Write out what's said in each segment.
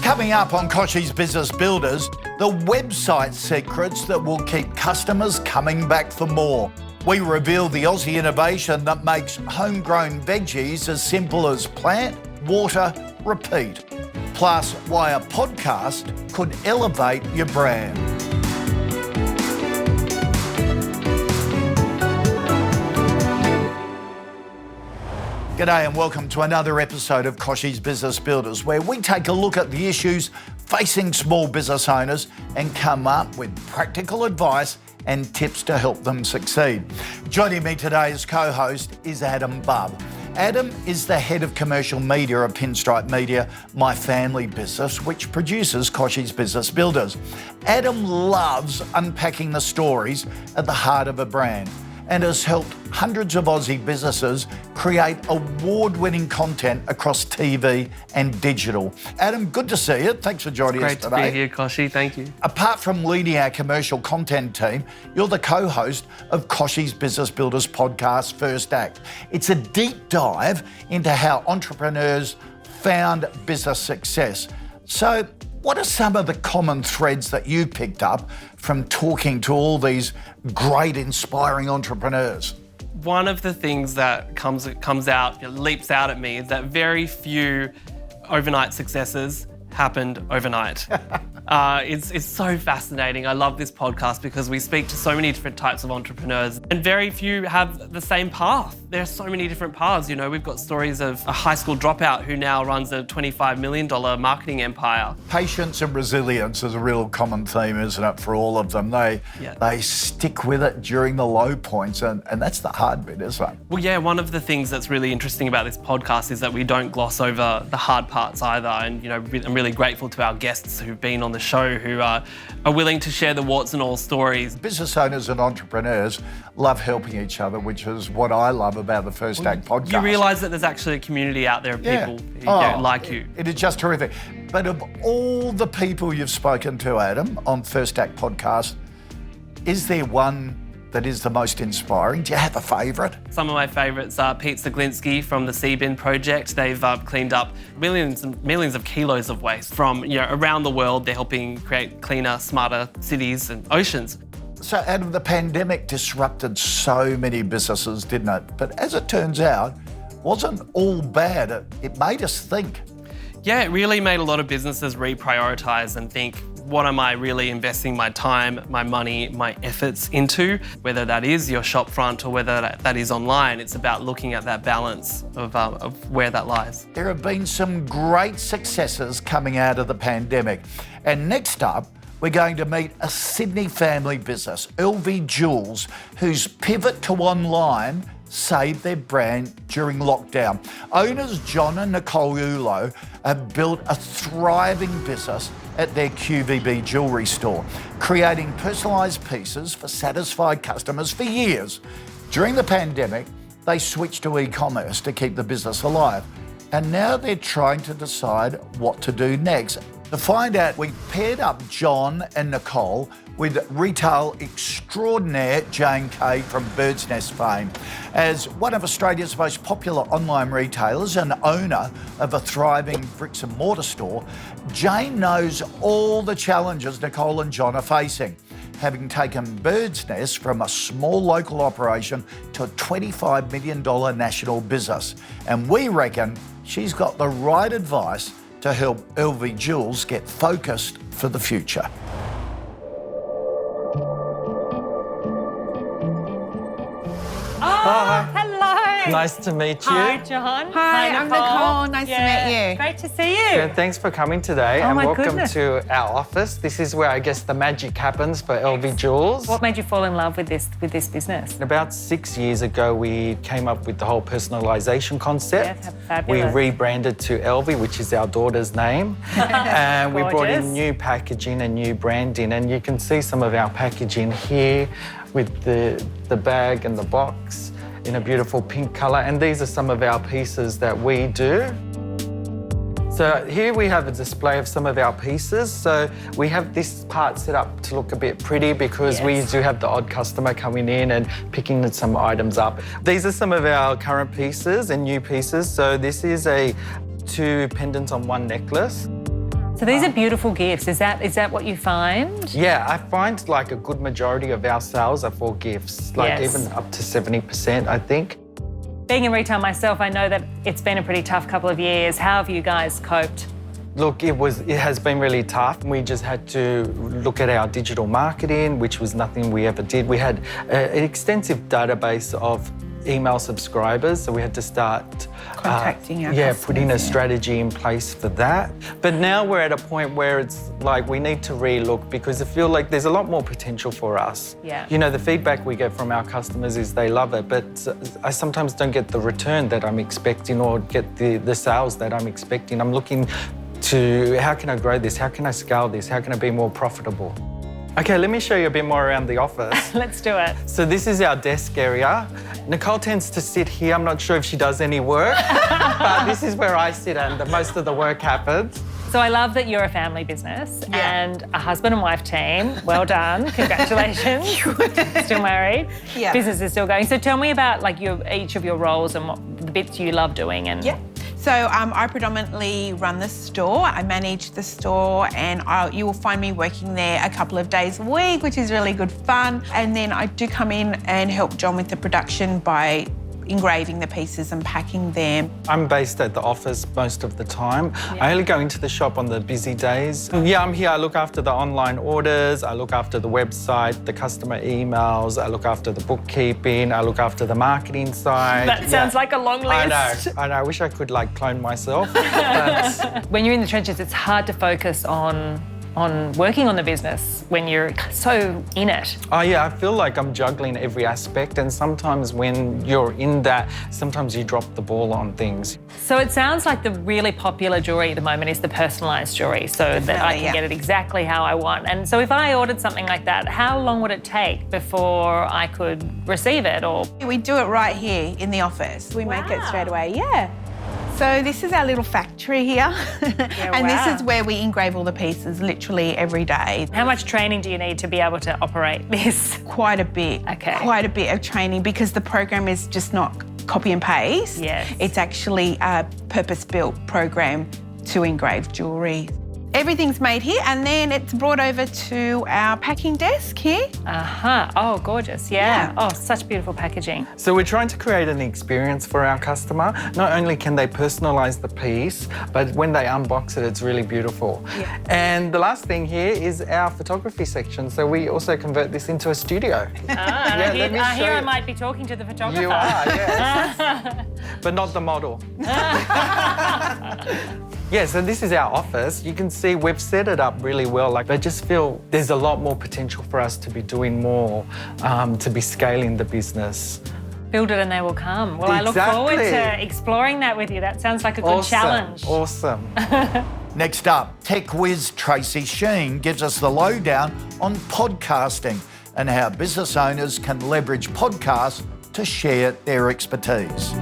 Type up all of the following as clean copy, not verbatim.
Coming up on Kochie's Business Builders, the website secrets that will keep customers coming back for more. We reveal the Aussie innovation that makes homegrown veggies as simple as plant, water, repeat. Plus, why a podcast could elevate your brand. G'day and welcome to another episode of Kochie's Business Builders, where we take a look at the issues facing small business owners and come up with practical advice and tips to help them succeed. Joining me today as co-host is Adam Bubb. Adam is the head of commercial media at Pinstripe Media, my family business, which produces Kochie's Business Builders. Adam loves unpacking the stories at the heart of a brand and has helped hundreds of Aussie businesses create award-winning content across TV and digital. Adam, good to see you. Thanks for joining us today. Great to be here, Kochie. Thank you. Apart from leading our commercial content team, you're the co-host of Kochie's Business Builders podcast, First Act. It's a deep dive into how entrepreneurs found business success. So, what are some of the common threads that you picked up from talking to all these great, inspiring entrepreneurs? One of the things that leaps out at me is that very few overnight successes happened overnight. It's so fascinating. I love this podcast because we speak to so many different types of entrepreneurs and very few have the same path. There are so many different paths. You know, we've got stories of a high school dropout who now runs a $25 million marketing empire. Patience and resilience is a real common theme, isn't it, for all of them? They stick with it during the low points and that's the hard bit, isn't it? Well, yeah, one of the things that's really interesting about this podcast is that we don't gloss over the hard parts either. And, you know, I'm really grateful to our guests who've been on the show who are willing to share the warts and all stories. Business owners and entrepreneurs love helping each other, which is what I love about the First Act podcast. You realise that there's actually a community out there of people who like you. It is just terrific. But of all the people you've spoken to, Adam, on First Act podcast, is there one that is the most inspiring? Do you have a favourite? Some of my favourites are Pete Zaglinski from the Seabin Project. They've cleaned up millions and millions of kilos of waste from around the world. They're helping create cleaner, smarter cities and oceans. So, Adam, the pandemic disrupted so many businesses, didn't it? But as it turns out, wasn't all bad. It made us think. Yeah, it really made a lot of businesses reprioritise and think, what am I really investing my time, my money, my efforts into? Whether that is your shop front or whether that is online, it's about looking at that balance of where that lies. There have been some great successes coming out of the pandemic. And next up, we're going to meet a Sydney family business, Elvie Jewels, whose pivot to online saved their brand during lockdown. Owners John and Nicole Ulo have built a thriving business at their QVB jewellery store, creating personalised pieces for satisfied customers for years. During the pandemic, they switched to e-commerce to keep the business alive, and now they're trying to decide what to do next. To find out, we paired up John and Nicole with retail extraordinaire Jane Cay from Birdsnest fame. As one of Australia's most popular online retailers and owner of a thriving bricks and mortar store, Jane knows all the challenges Nicole and John are facing, having taken Birdsnest from a small local operation to a $25 million national business. And we reckon she's got the right advice to help Elvie Jewels get focused for the future. Oh, hello. Nice to meet you. Hi, John. Hi, I'm Nicole. Nice to meet you. Great to see you. Yeah, thanks for coming today and my welcome goodness. to our office. This is where I guess the magic happens for Elvie Jewels. What made you fall in love with this business? About 6 years ago, we came up with the whole personalisation concept. Yes, fabulous. We rebranded to Elvie, which is our daughter's name. And we brought Gorgeous. in new packaging and new branding. And you can see some of our packaging here with the bag and the box in a beautiful pink colour. And these are some of our pieces that we do. So here we have a display of some of our pieces. So we have this part set up to look a bit pretty because we do have the odd customer coming in and picking some items up. These are some of our current pieces and new pieces. So this is a 2 pendants on 1 necklace. So these are beautiful gifts. Is that what you find? Yeah, I find like a good majority of our sales are for gifts, like Yes. even up to 70%, I think. Being in retail myself, I know that it's been a pretty tough couple of years. How have you guys coped? Look, it has been really tough. We just had to look at our digital marketing, which was nothing we ever did. We had an extensive database of email subscribers, so we had to start Contacting our putting a customers, yeah. strategy in place for that. But now we're at a point where it's like we need to relook because I feel like there's a lot more potential for us. Yeah. You know, the feedback we get from our customers is they love it, but I sometimes don't get the return that I'm expecting or get the sales that I'm expecting. I'm looking to how can I grow this? How can I scale this? How can I be more profitable? Okay, let me show you a bit more around the office. Let's do it. So this is our desk area. Nicole tends to sit here. I'm not sure if she does any work, but this is where I sit and most of the work happens. So I love that you're a family business and a husband and wife team. Well done. Congratulations. Still married. Yeah. Business is still going. So tell me about like each of your roles and what the bits you love doing. And Yeah. So I predominantly run the store. I manage the store and you will find me working there a couple of days a week, which is really good fun. And then I do come in and help John with the production by engraving the pieces and packing them. I'm based at the office most of the time. I only go into the shop on the busy days. Yeah, I'm here. I look after the online orders. I look after the website, the customer emails. I look after the bookkeeping. I look after the marketing side. that sounds like a long list. I know. I wish I could like clone myself. But When you're in the trenches, it's hard to focus on working on the business when you're so in it. oh yeah, I feel like I'm juggling every aspect, and sometimes when you're in that, sometimes you drop the ball on things. So it sounds like the really popular jewellery at the moment is the personalised jewellery, so that I can yeah. get it exactly how I want. And so if I ordered something like that, how long would it take before I could receive it? Or We do it right here in the office. We make it straight away, yeah. So this is our little factory here. And wow. this is where we engrave all the pieces literally every day. how much training do you need to be able to operate this? Quite a bit. Okay. Quite a bit of training because the program is just not copy and paste. Yes. It's actually a purpose-built program to engrave jewellery. Everything's made here and then it's brought over to our packing desk here. Oh, gorgeous. Yeah. Oh, such beautiful packaging. So we're trying to create an experience for our customer. Not only can they personalise the piece, but when they unbox it, it's really beautiful. Yeah. And the last thing here is our photography section. So we also convert this into a studio. I let me show hear I you. might be talking to the photographer. You are, yes. But not the model. Yeah, so this is our office. You can see we've set it up really well. Like, I just feel there's a lot more potential for us to be doing more, to be scaling the business. Build it and they will come. Well, I look forward Exactly. to exploring that with you. That sounds like a good challenge. Awesome. Next up, tech whiz Tracy Sheen gives us the lowdown on podcasting and how business owners can leverage podcasts to share their expertise.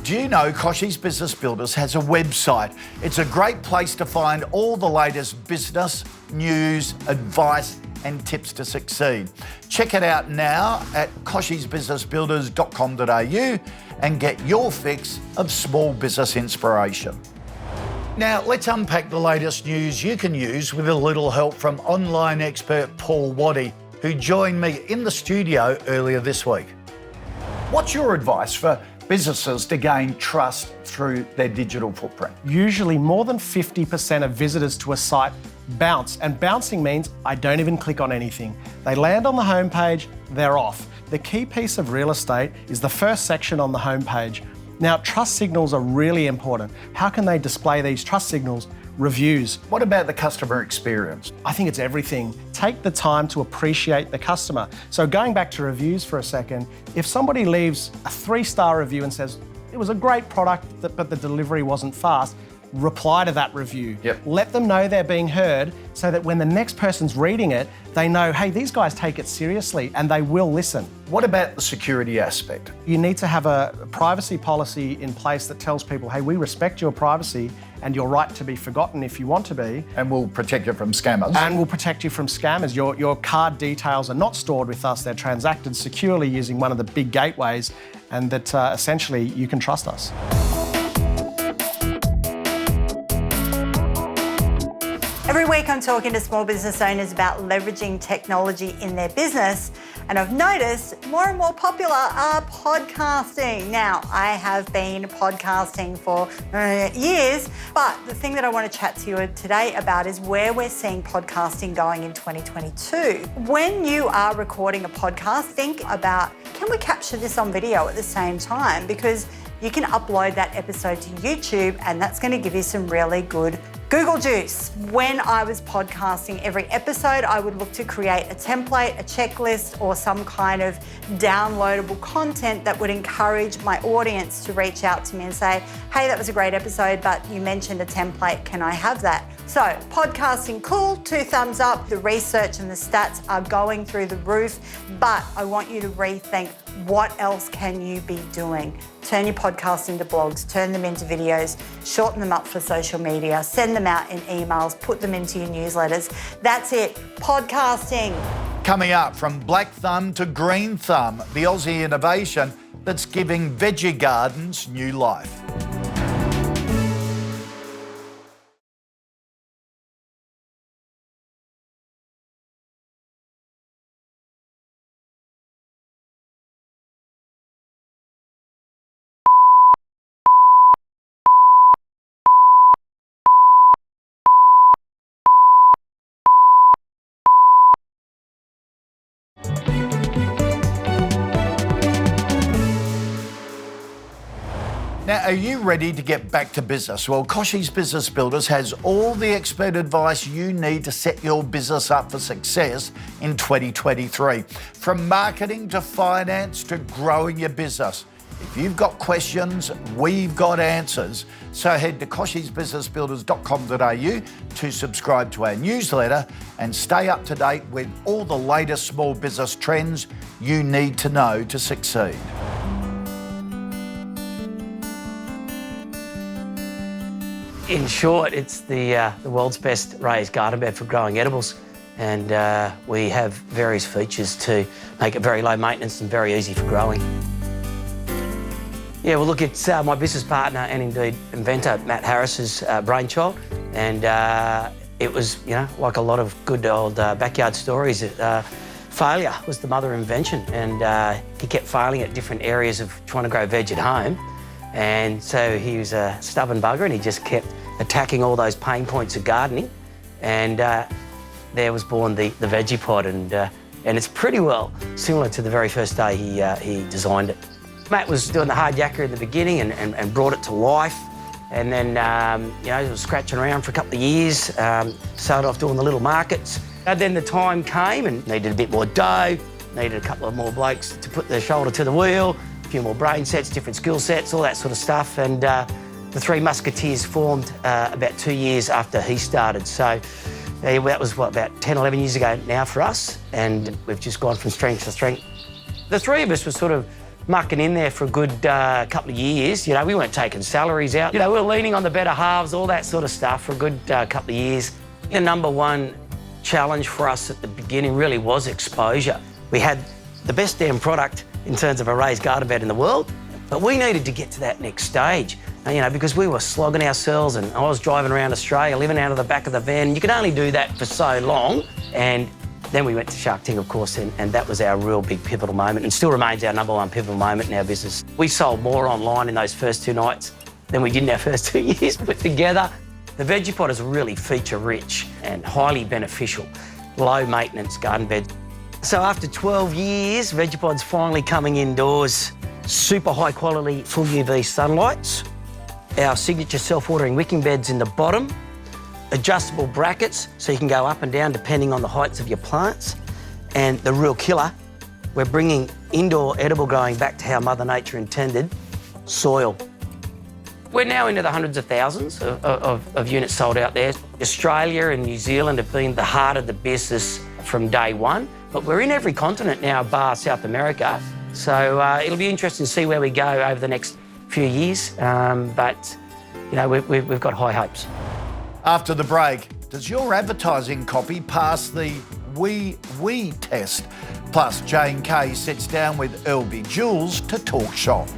Do you know Kochie's Business Builders has a website? It's a great place to find all the latest business, news, advice and tips to succeed. Check it out now at kochiesbusinessbuilders.com.au and get your fix of small business inspiration. Now, let's unpack the latest news you can use with a little help from online expert Paul Waddy, who joined me in the studio earlier this week. What's your advice for businesses to gain trust through their digital footprint? Usually more than 50% of visitors to a site bounce, and bouncing means I don't even click on anything. They land on the homepage, they're off. The key piece of real estate is the first section on the homepage. Now, trust signals are really important. How can they display these trust signals? reviews. What about the customer experience? I think it's everything. Take the time to appreciate the customer. So going back to reviews for a second, if somebody leaves a 3-star review and says, it was a great product, but the delivery wasn't fast, reply to that review. Yep. Let them know they're being heard so that when the next person's reading it, they know, hey, these guys take it seriously and they will listen. What about the security aspect? You need to have a privacy policy in place that tells people, hey, we respect your privacy and your right to be forgotten if you want to be. And we'll protect you from scammers. And we'll protect you from scammers. Your card details are not stored with us. They're transacted securely using one of the big gateways, and that essentially you can trust us. Every week I'm talking to small business owners about leveraging technology in their business, and I've noticed more and more popular are podcasting. Now, I have been podcasting for years, but the thing that I want to chat to you today about is where we're seeing podcasting going in 2022. When you are recording a podcast, think about, can we capture this on video at the same time? Because you can upload that episode to YouTube and that's going to give you some really good Google juice. When I was podcasting every episode, I would look to create a template, a checklist, or some kind of downloadable content that would encourage my audience to reach out to me and say, hey, that was a great episode, but you mentioned a template, can I have that? So podcasting, cool, 2 thumbs up. The research and the stats are going through the roof, but I want you to rethink, what else can you be doing? Turn your podcast into blogs, turn them into videos, shorten them up for social media, send them out in emails, put them into your newsletters. That's it, podcasting. Coming up, from black thumb to green thumb, the Aussie innovation that's giving veggie gardens new life. Now, are you ready to get back to business? Well, Kochie's Business Builders has all the expert advice you need to set your business up for success in 2023. From marketing to finance to growing your business. If you've got questions, we've got answers. So head to kochiesbusinessbuilders.com.au to subscribe to our newsletter and stay up to date with all the latest small business trends you need to know to succeed. In short, it's the world's best raised garden bed for growing edibles, and we have various features to make it very low maintenance and very easy for growing. Yeah, well, look, it's my business partner and indeed inventor, Matt Harris's brainchild, and it was, you know, like a lot of good old backyard stories, failure was the mother of invention, and he kept failing at different areas of trying to grow veg at home. And so he was a stubborn bugger and he just kept attacking all those pain points of gardening. And there was born the Vegepod, and it's pretty well similar to the very first day he designed it. Matt was doing the hard yakka in the beginning and brought it to life. And then, you know, he was scratching around for a couple of years, started off doing the little markets. And then the time came and needed a bit more dough, needed a couple of more blokes to put their shoulder to the wheel, a few more brain sets, different skill sets, all that sort of stuff. And the Three Musketeers formed about 2 years after he started. So that was, what, about 10, 11 years ago now for us. And we've just gone from strength to strength. The three of us were sort of mucking in there for a good couple of years. You know, we weren't taking salaries out. You know, we were leaning on the better halves, all that sort of stuff for a good couple of years. The number one challenge for us at the beginning really was exposure. We had the best damn product in terms of a raised garden bed in the world, but we needed to get to that next stage, you know, because we were slogging ourselves, and I was driving around Australia, living out of the back of the van. You can only do that for so long. And then we went to Shark Tank, of course, and that was our real big pivotal moment, and still remains our number one pivotal moment in our business. We sold more online in those first 2 nights than we did in our first 2 years put together. The Vegepod is really feature-rich and highly beneficial, low-maintenance garden bed. So after 12 years, Vegepod's finally coming indoors. Super high quality, full UV sunlights. Our signature self-watering wicking beds in the bottom. adjustable brackets so you can go up and down depending on the heights of your plants. And the real killer, we're bringing indoor edible growing back to how Mother Nature intended, soil. We're now into the hundreds of thousands of units sold out there. Australia and New Zealand have been the heart of the business from day one, but we're in every continent now, bar South America. So it'll be interesting to see where we go over the next few years, but you know, we've got high hopes. After the break, does your advertising copy pass the we test? Plus, Jane Cay sits down with Elvie Jewels to talk shop.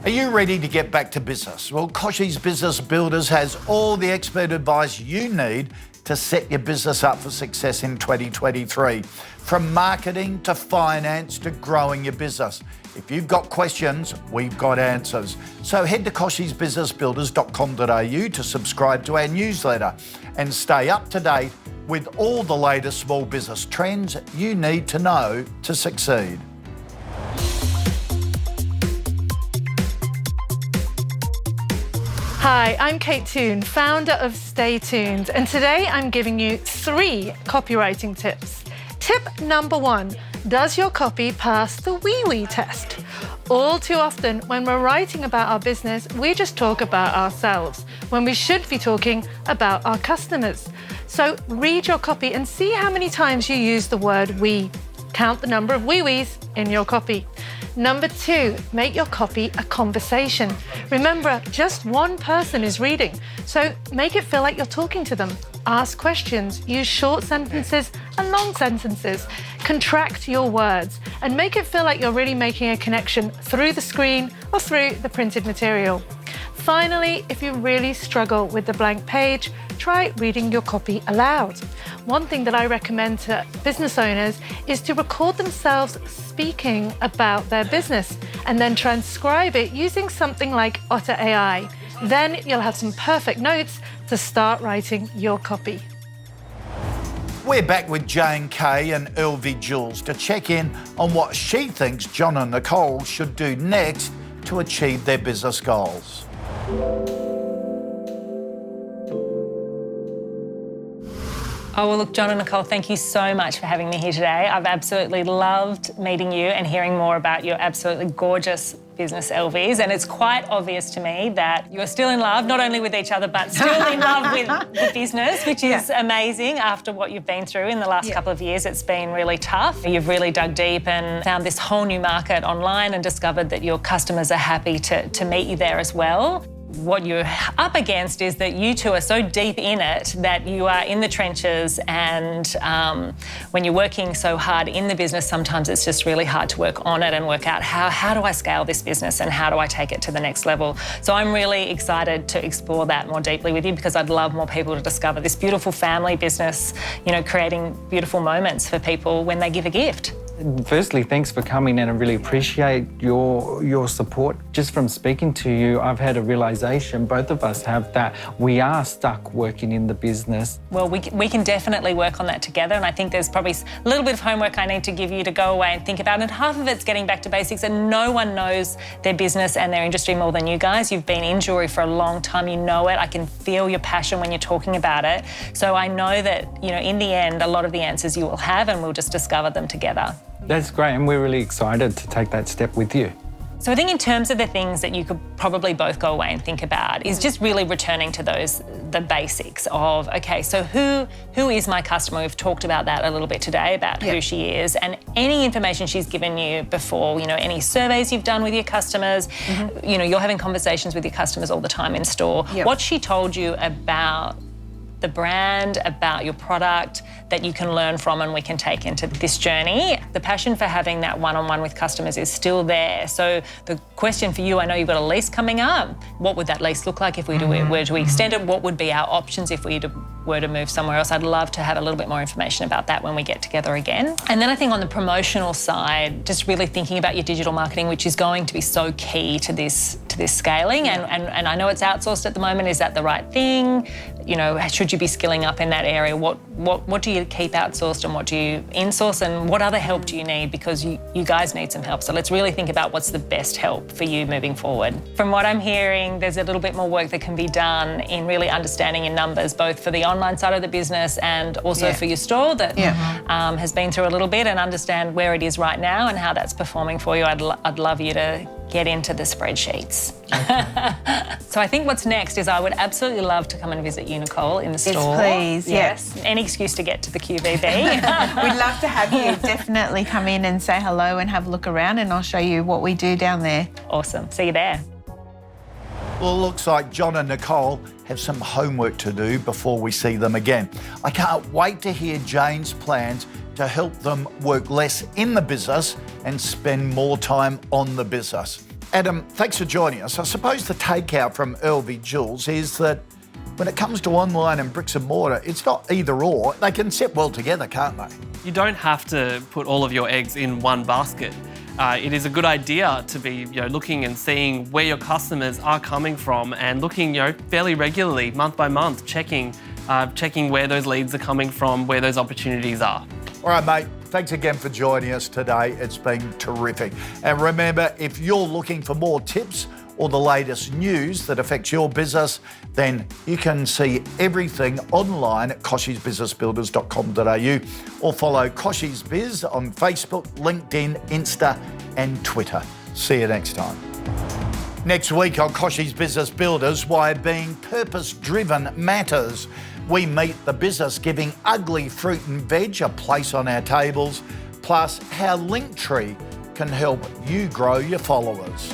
Are you ready to get back to business? Well, Kochie's Business Builders has all the expert advice you need to set your business up for success in 2023. From marketing to finance to growing your business. If you've got questions, we've got answers. So head to kochiesbusinessbuilders.com.au to subscribe to our newsletter and stay up to date with all the latest small business trends you need to know to succeed. Hi, I'm Kate Toon, founder of Stay Tuned, and today I'm giving you 3 copywriting tips. Tip number 1, does your copy pass the wee test? All too often, when we're writing about our business, we just talk about ourselves, when we should be talking about our customers. So read your copy and see how many times you use the word we. Count the number of wee-wees in your copy. Number 2, make your copy a conversation. Remember, just one person is reading, so make it feel like you're talking to them. Ask questions, use short sentences and long sentences. Contract your words and make it feel like you're really making a connection through the screen or through the printed material. Finally, if you really struggle with the blank page, try reading your copy aloud. One thing that I recommend to business owners is to record themselves speaking about their business and then transcribe it using something like Otter AI. Then you'll have some perfect notes to start writing your copy. We're back with Jane Cay and Elvie Jewels to check in on what she thinks John and Nicole should do next to achieve their business goals. Oh, well, look, John and Nicole, thank you so much for having me here today. I've absolutely loved meeting you and hearing more about your absolutely gorgeous business, Elvies. And it's quite obvious to me that you're still in love, not only with each other, but still in love with the business, which is amazing after what you've been through in the last couple of years. It's been really tough. You've really dug deep and found this whole new market online and discovered that your customers are happy to meet you there as well. What you're up against is that you two are so deep in it that you are in the trenches, and when you're working so hard in the business, sometimes it's just really hard to work on it and work out how do I scale this business and how do I take it to the next level. So I'm really excited to explore that more deeply with you, because I'd love more people to discover this beautiful family business, you know, creating beautiful moments for people when they give a gift. Firstly, thanks for coming in. I really appreciate your support. Just from speaking to you, I've had a realisation, both of us have, that we are stuck working in the business. Well, we can definitely work on that together, and I think there's probably a little bit of homework I need to give you to go away and think about, and half of it's getting back to basics, and no one knows their business and their industry more than you guys. You've been in jewellery for a long time, you know it. I can feel your passion when you're talking about it. So I know that, you know, in the end, a lot of the answers you will have, and we'll just discover them together. That's great, and we're really excited to take that step with you. So I think in terms of the things that you could probably both go away and think about is just really returning to the basics of, okay, so who is my customer? We've talked about that a little bit today, about who she is, and any information she's given you before, you know, any surveys you've done with your customers, you know, you're having conversations with your customers all the time in store. What she told you about the brand, about your product, that you can learn from and we can take into this journey. The passion for having that one-on-one with customers is still there. So the question for you, I know you've got a lease coming up. What would that lease look like if we were to extend it? What would be our options if we were to move somewhere else? I'd love to have a little bit more information about that when we get together again. And then I think on the promotional side, just really thinking about your digital marketing, which is going to be so key to this scaling. And I know it's outsourced at the moment. Is that the right thing? You know, should you be skilling up in that area? What do you keep outsourced and what do you insource, and what other help do you need? Because you guys need some help. So let's really think about what's the best help for you moving forward. From what I'm hearing, there's a little bit more work that can be done in really understanding your numbers, both for the online side of the business and also for your store that has been through a little bit, and understand where it is right now and how that's performing for you. I'd love you to get into the spreadsheets. So I think what's next is I would absolutely love to come and visit you, Nicole, in the store. Yes, please. Yes. Any excuse to get to the QVB. We'd love to have you. Definitely come in and say hello and have a look around, and I'll show you what we do down there. Awesome. See you there. Well, it looks like John and Nicole have some homework to do before we see them again. I can't wait to hear Jane's plans to help them work less in the business and spend more time on the business. Adam, thanks for joining us. I suppose the takeout from Elvie Jewels is that when it comes to online and bricks and mortar, it's not either or. They can sit well together, can't they? You don't have to put all of your eggs in one basket. It is a good idea to be looking and seeing where your customers are coming from, and looking fairly regularly, month by month, checking where those leads are coming from, where those opportunities are. All right, mate. Thanks again for joining us today. It's been terrific. And remember, if you're looking for more tips or the latest news that affects your business, then you can see everything online at kochiesbusinessbuilders.com.au, or follow Kochie's Biz on Facebook, LinkedIn, Insta and Twitter. See you next time. Next week on Kochie's Business Builders, why being purpose-driven matters. We meet the business giving ugly fruit and veg a place on our tables, plus how Linktree can help you grow your followers.